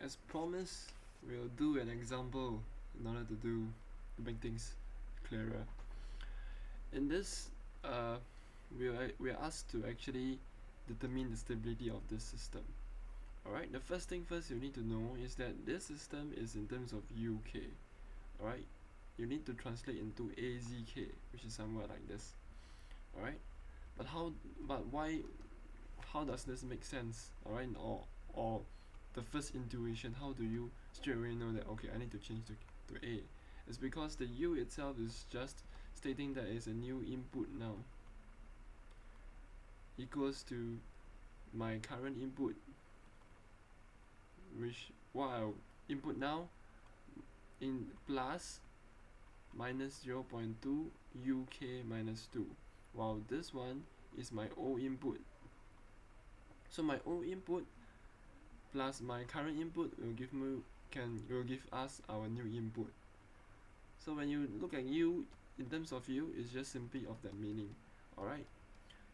as promised, we'll do an example in order to make things clearer. In this, we are asked to actually determine the stability of this system. Alright, the first thing first you need to know is that this system is in terms of UK. Alright, you need to translate into AZK, which is somewhere like this. Alright, but why, how does this make sense? Alright, or the first intuition, how do you straight away know that okay, I need to change to A? It's because the U itself is just stating that it's a new input now equals to my current input, which what I input now in plus minus 0.2 UK minus 2, while this one is my old input. So my old input plus my current input will give us our new input. So when you look at U in terms of U, it's just simply of that meaning. Alright,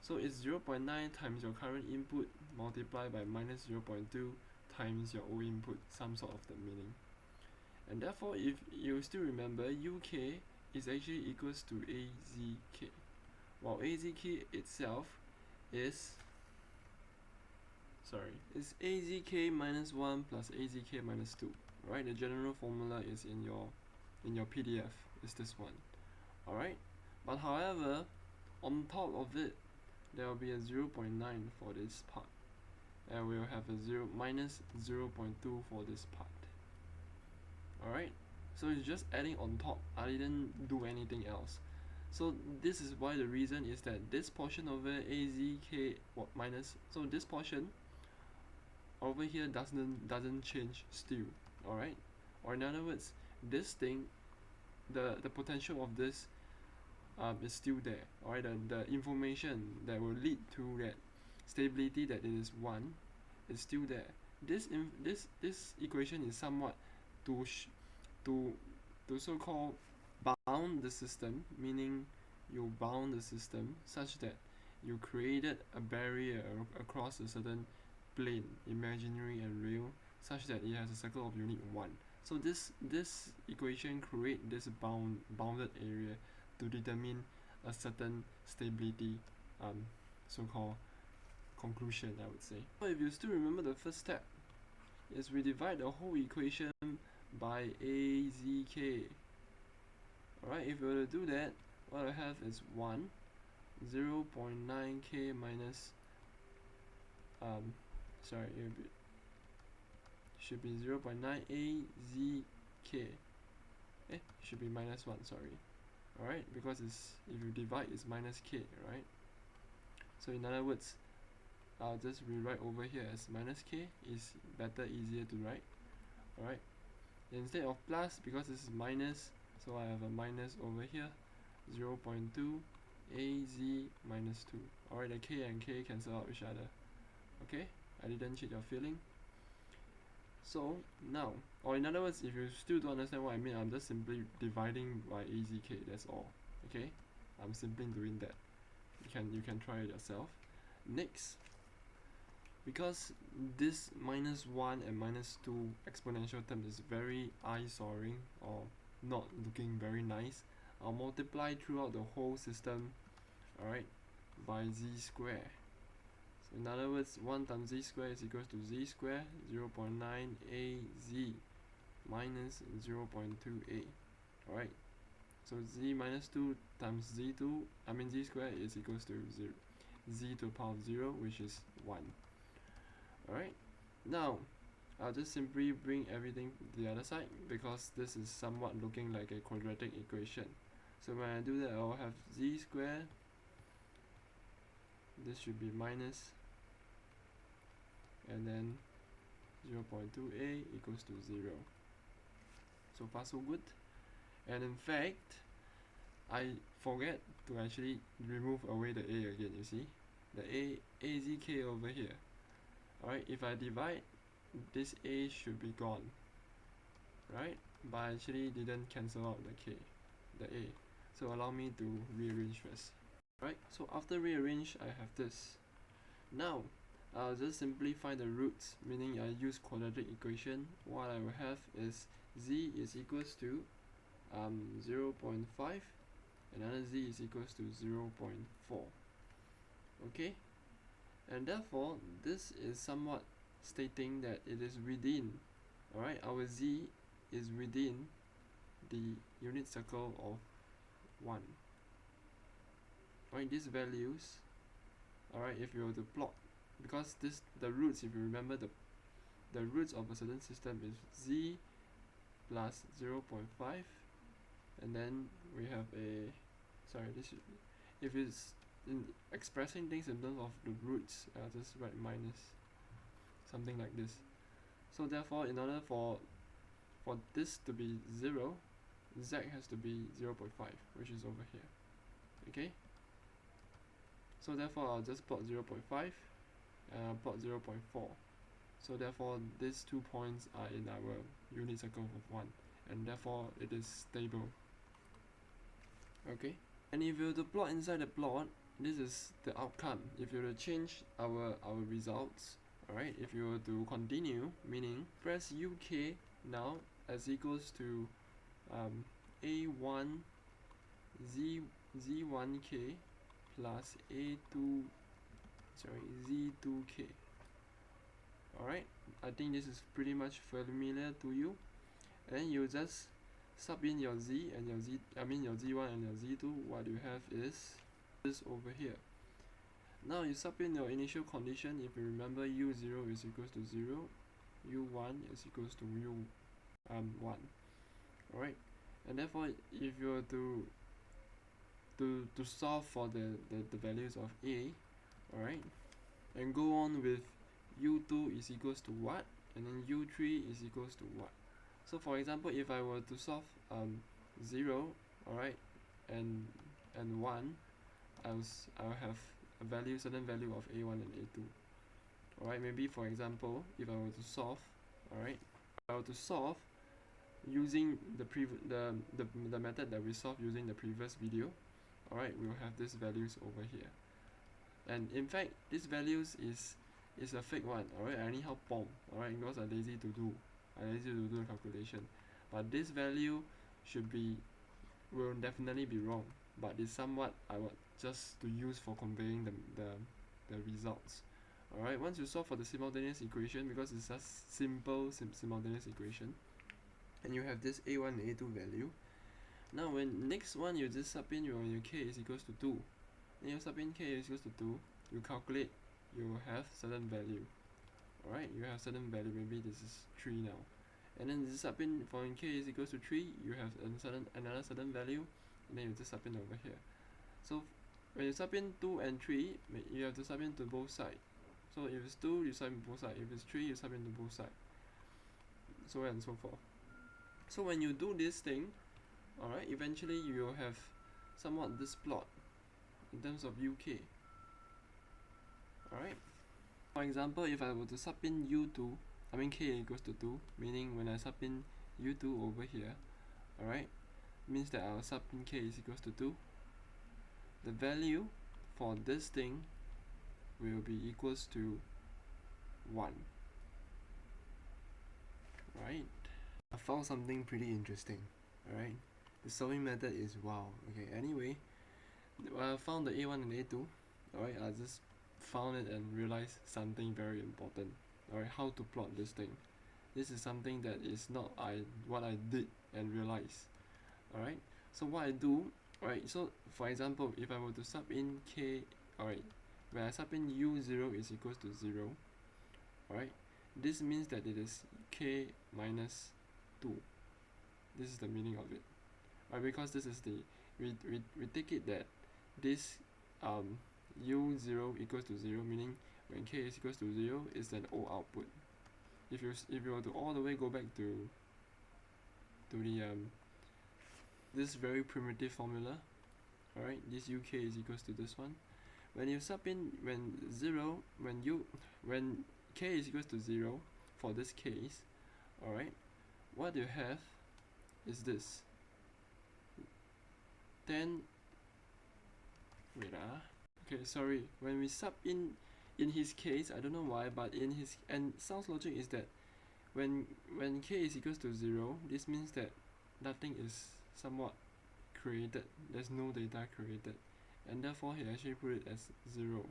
so it's 0.9 times your current input multiplied by minus 0.2 times your old input, some sort of the meaning. And therefore, if you still remember, UK is actually equals to AZK, while AZK itself is AZK minus 1 plus AZK minus 2. Right, the general formula is in your PDF, is this one. Alright, but however, on top of it, there will be a 0.9 for this part, and we'll have a minus 0.2 for this part. Alright, so it's just adding on top. I didn't do anything else. So this is why the reason is that this portion over AZK minus, so this portion over here doesn't change still. Alright, or in other words, this thing, the potential of this is still there. Alright, the information that will lead to that stability that it is 1 is still there. This equation is somewhat to so-called bound the system, meaning you bound the system such that you created a barrier across a certain plane, imaginary and real, such that it has a circle of unit 1. So this equation create this bounded area to determine a certain stability, so-called conclusion, I would say. So if you still remember, the first step is we divide the whole equation by AZK. Alright, if we were to do that, what I have is 1, 0.9k minus, it should be 0.9 AZK. Should be minus 1, sorry. Alright, because if you divide, it's minus k, right? So in other words, I'll just rewrite over here as minus k, is better, easier to write. Alright, instead of plus, because this is minus, so I have a minus over here, 0.2 AZ minus 2. Alright, the k and k cancel out each other. Okay, I didn't cheat your feeling. So now, or in other words, if you still don't understand what I mean, I'm just simply dividing by AZK, that's all. Okay, I'm simply doing that. You can try it yourself. Next, because this minus 1 and minus 2 exponential term is very eyesore or not looking very nice, I'll multiply throughout the whole system, alright, by z square. So in other words, 1 times z square is equals to z square 0.9 az minus 0.2a. Alright, so z minus 2 times z square is equals to 0, z to the power of 0, which is 1. Alright, now I'll just simply bring everything to the other side, because this is somewhat looking like a quadratic equation. So when I do that, I'll have z squared, this should be minus, and then 0.2a equals to 0. So far so good. And in fact, I forget to actually remove away the a again, you see? The azk over here. Alright, if I divide, this a should be gone. Right? But I actually didn't cancel out the a. So allow me to rearrange first. Right, so after rearrange, I have this. Now, I'll just simplify the roots, meaning I use quadratic equation. What I will have is z is equals to 0.5, another z is equals to 0.4. Okay, and therefore this is somewhat stating that it is within, alright, our z is within the unit circle of 1. Alright, these values, alright, if you were to plot, because the roots, if you remember, the roots of a certain system is z plus 0.5, and then we have a, sorry, this should, if it's in expressing things in terms of the roots, I'll just write minus, something like this. So therefore, in order for this to be 0, z has to be 0.5, which is over here. Okay, so therefore I'll just plot 0.5 and I'll plot 0.4. So therefore these 2 points are in our unit circle of 1, and therefore it is stable. Okay, and if you were to plot inside the plot, this is the outcome. If you were to change our results, alright, if you were to continue, meaning press UK now as equals to A1 Z1K plus Z2K. Alright, I think this is pretty much familiar to you. And then you just sub in your Z and your your Z1 and your Z2. What you have is this over here. Now you sub in your initial condition. If you remember, U0 is equals to 0, U1 is equals to U1. Alright, and therefore if you were to solve for the values of A, alright, and go on with U2 is equals to what, and then U3 is equals to what. So for example, if I were to solve 0, alright, and 1, I'll have a certain value of A1 and A2. Alright, maybe for example, if I were to solve, alright, I were to solve using the method that we solved using the previous video, alright, we'll have these values over here. And in fact, these values is a fake one, alright, I anyhow pomp, alright, because I'm lazy to do the calculation. But this value will definitely be wrong, but it's somewhat I want just to use for conveying the results. Alright, once you solve for the simultaneous equation, because it's a simple simultaneous equation, and you have this A1 and A2 value. Now when next one you just sub in your k is equals to 2, then you sub in k is equals to 2, you calculate, you will have certain value. Alright, you have certain value, maybe this is 3 now. And then you sub in for k is equals to 3, you have another certain value, and then you just sub in over here. So when you sub in 2 and 3, you have to sub in to both sides. So if it's 2, you sub in both sides. If it's 3, you sub in to both sides. So on and so forth. So when you do this thing, alright, eventually you will have somewhat this plot in terms of UK. Alright. For example, if I were to sub in U2, k equals to 2, meaning when I sub in U2 over here, alright, means that I'll sub in k is equals to 2. The value for this thing will be equals to 1. Right? I found something pretty interesting. Alright, the solving method is wow. Okay, anyway, I found the A1 and A2. Alright, I just found it and realized something very important. Alright, how to plot this thing. This is something that is not what I did and realized. Alright, so what I do, alright, so for example, if I were to sub in k, alright, when I sub in U0 is equals to 0, alright, this means that it is k minus 2. This is the meaning of it. Right, because this is we take it that this U0 equals to 0, meaning when k is equals to 0 is an O output. If you were to all the way go back to the this very primitive formula, alright, this UK is equals to this one. When you sub in when k is equals to 0 for this case, alright, what you have is this. Then okay, sorry, when we sub in in his case, I don't know why, but in his, and sounds logic is that when k is equals to 0, this means that nothing is somewhat created, there's no data created, and therefore he actually put it as 0.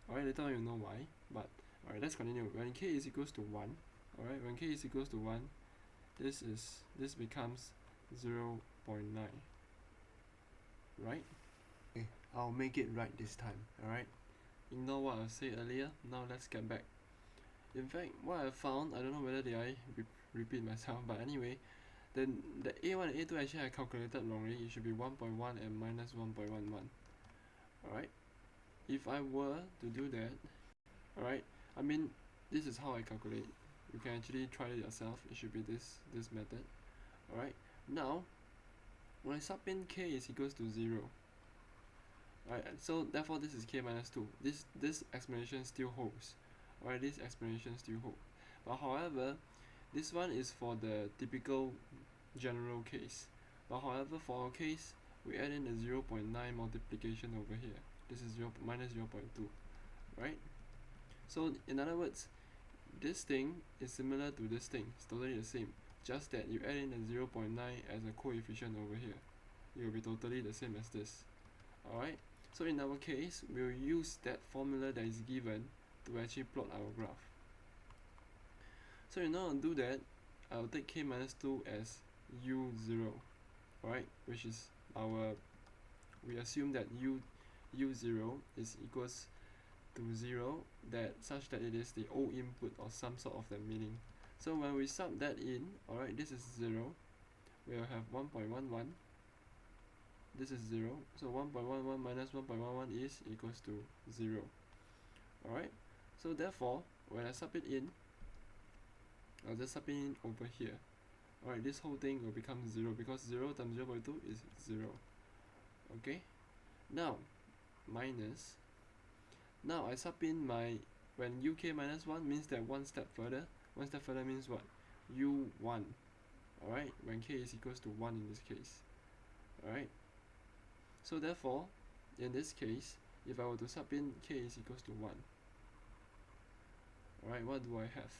Alright, later on you know why, but alright, let's continue. When k is equals to 1, alright, when k is equals to 1, this becomes 0.9, right? Okay, I'll make it right this time, alright? Ignore what I said earlier, now let's get back. In fact, what I found, I don't know whether did I repeat myself, but anyway, then the A1 and A2 actually I calculated wrongly. It should be 1.1 and minus 1.11. Alright, if I were to do that, alright, I mean, this is how I calculate. You can actually try it yourself. It should be this method. Alright, now when I sub in k is equals to 0, alright, so therefore this is k minus 2. This explanation still holds. Alright, this explanation still holds. But however, this one is for the typical general case. But however, for our case, we add in the 0.9 multiplication over here. This is minus 0.2, right? So in other words, this thing is similar to this thing. It's totally the same. Just that you add in the 0.9 as a coefficient over here. It will be totally the same as this. Alright? So in our case, we'll use that formula that is given to actually plot our graph. So in order to do that, I'll take k minus 2 as u0, right? Which is we assume that u0 is equals to 0, that such that it is the O input or some sort of that meaning. So when we sub that in, alright, this is 0, we'll have 1.11, this is 0, so 1.11 minus 1.11 is equals to 0. Alright, so therefore, when I sub it in, I'll just sub it in over here. Alright, this whole thing will become 0 because 0 times 0.2 is 0. Okay, now minus. Now I sub in my, when uk minus 1 means that one step further. One step further means what? u1. Alright, when k is equals to 1 in this case. Alright, so therefore, in this case, if I were to sub in k is equals to 1, alright, what do I have?